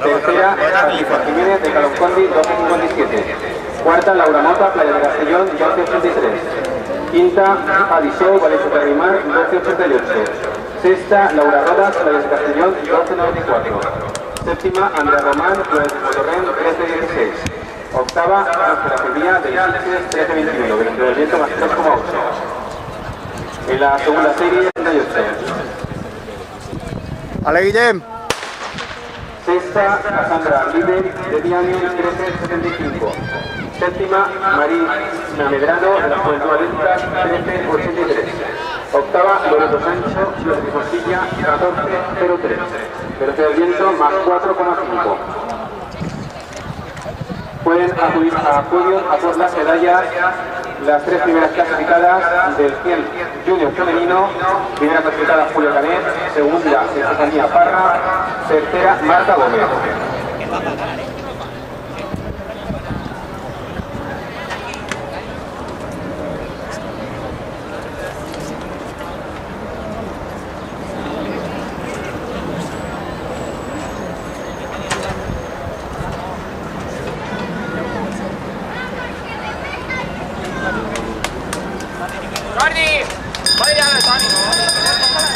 Tercera, Patricia Jiménez de Caloncondi, 12.57. Cuarta, Laura Mota, Playa de Castellón, 12.83. Quinta, Adisou, Valencia de Rimar, 12.88. Sexta, Laura Rodas, Playa de Castellón, 12.94. Séptima, Andrea Román, Playa de Motorren, 13.16. Octava, Ángela Sevilla, de Sitges, 13.21, velocidad del viento más 3,8. En la segunda serie, 38. Ale Guillem. Sexta, Cassandra Líder, de Diario, 13.75. Séptima, Marina Medrano, de la Juventud Atlética, 13.83. Octava, Loreto Sancho, Los de Costilla, 14.03. Velocidad del viento más 4,5. Pueden acudir a podio a por las medallas las tres primeras clasificadas del 100 Junior femenino. Primera clasificada Julio Canet, segunda Estefanía Parra, tercera Marta Gómez.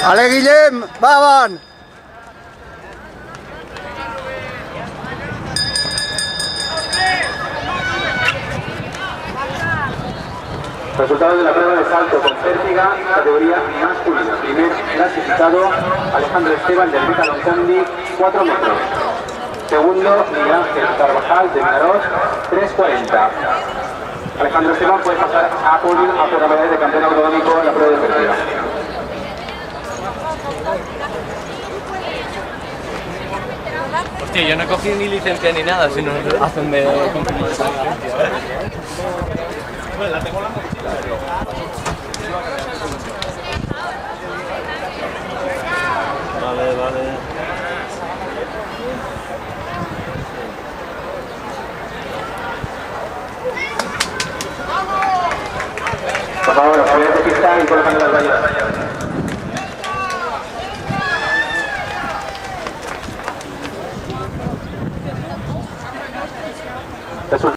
Ale Guillem, Baban. Resultados de la prueba de salto con pértiga, categoría masculina. Primer clasificado, Alejandro Esteban del Caloncondi, 4 metros. Segundo, Miguel Ángel Carvajal de Vinarós, 3.40. Alejandro Esteban puede pasar a podio a por la medalla de campeón autonómico en la prueba de pértiga. Hostia, yo no he cogido ni licencia ni nada, si no hacen de cumplir esa licencia. Bueno, la tengo en la mochila. Vale. Por favor, los camiones de pista y colocando las vallas.